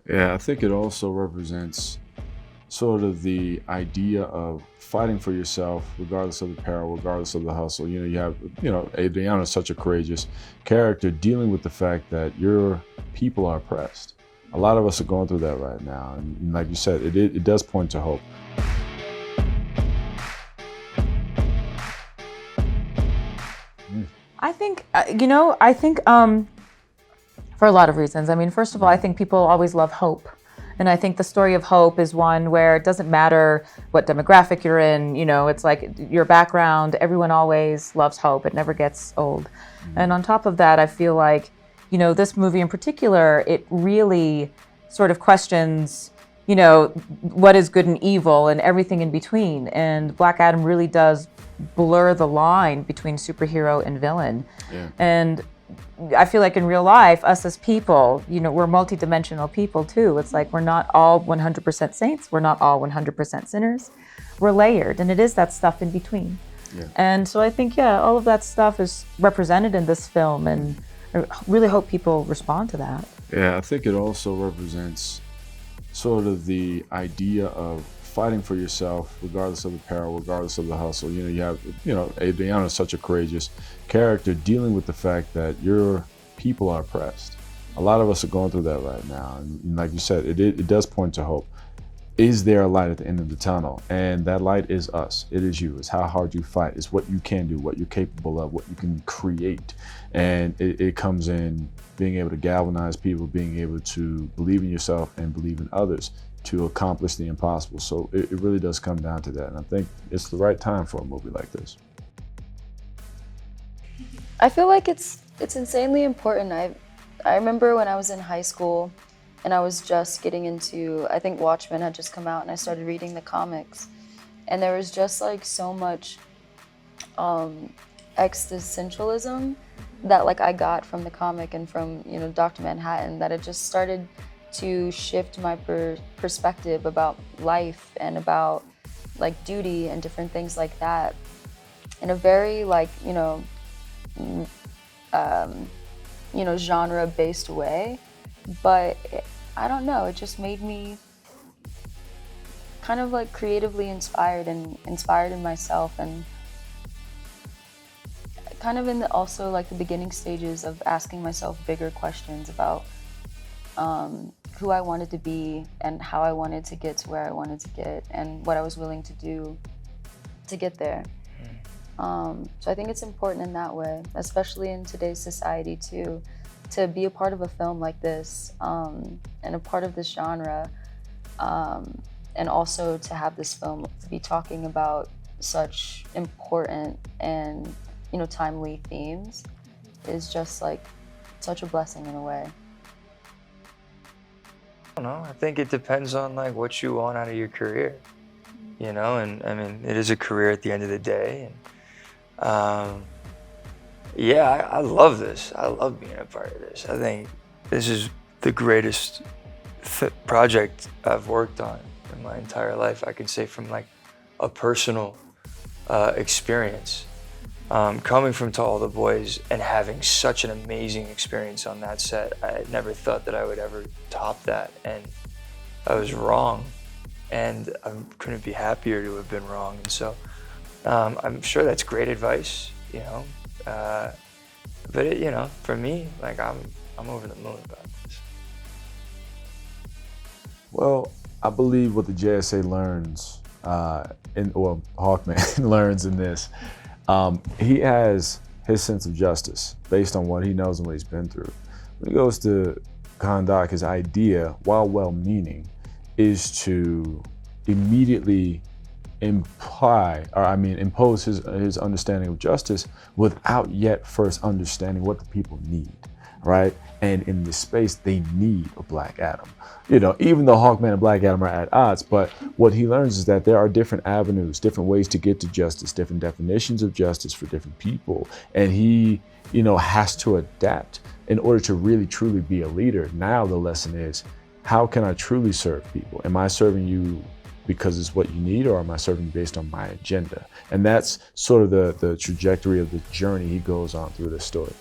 Yeah, I think it also represents sort of the idea of fighting for yourself, regardless of the peril, regardless of the hustle. You have, Adriana is such a courageous character dealing with the fact that your people are oppressed. A lot of us are going through that right now. And like you said, it does point to hope. I think, for a lot of reasons. I mean, first of all, I think people always love hope. And I think the story of hope is one where it doesn't matter what demographic you're in, it's like your background, everyone always loves hope. It never gets old. And on top of that, I feel like, this movie in particular, it really sort of questions, what is good and evil and everything in between. And Black Adam really does blur the line between superhero and villain. Yeah. And I feel like in real life, us as people, we're multidimensional people too. It's like we're not all 100% saints. We're not all 100% sinners. We're layered, and it is that stuff in between. Yeah. And so I think, all of that stuff is represented in this film, and I really hope people respond to that. Yeah, I think it also represents sort of the idea of fighting for yourself, regardless of the peril, regardless of the hustle. You have, Adriana is such a courageous character dealing with the fact that your people are oppressed. A lot of us are going through that right now. And like you said, it does point to hope. Is there a light at the end of the tunnel? And that light is us. It is you. It's how hard you fight. It's what you can do, what you're capable of, what you can create. And it comes in being able to galvanize people, being able to believe in yourself and believe in others to accomplish the impossible. So it really does come down to that. And I think it's the right time for a movie like this. I feel like it's insanely important. I remember when I was in high school and I was just getting into, I think Watchmen had just come out, and I started reading the comics. And there was just like so much existentialism that like I got from the comic and from, Dr. Manhattan, that it just started to shift my perspective about life and about like duty and different things like that in a very like, genre-based way. But I don't know, it just made me kind of like creatively inspired in myself, and kind of in also like the beginning stages of asking myself bigger questions about who I wanted to be and how I wanted to get to where I wanted to get and what I was willing to do to get there. So I think it's important in that way, especially in today's society too, to be a part of a film like this and a part of this genre, and also to have this film to be talking about such important and timely themes is just like such a blessing in a way. I don't know. I think it depends on like what you want out of your career, and I mean, it is a career at the end of the day. And I love this. I love being a part of this. I think this is the greatest project I've worked on in my entire life. I can say from like a personal experience. Coming from To All the Boys and having such an amazing experience on that set, I never thought that I would ever top that, and I was wrong, and I couldn't be happier to have been wrong. And so I'm sure that's great advice, but for me, like I'm over the moon about this. Well, I believe what the JSA learns, Hawkman learns in this. He has his sense of justice based on what he knows and what he's been through. When he goes to conduct, his idea, while well-meaning, is to immediately impose his understanding of justice without yet first understanding what the people need, right? And in this space, they need a Black Adam. Even though Hawkman and Black Adam are at odds, but what he learns is that there are different avenues, different ways to get to justice, different definitions of justice for different people. And he, has to adapt in order to really, truly be a leader. Now the lesson is, how can I truly serve people? Am I serving you because it's what you need, or am I serving based on my agenda? And that's sort of the trajectory of the journey he goes on through this story.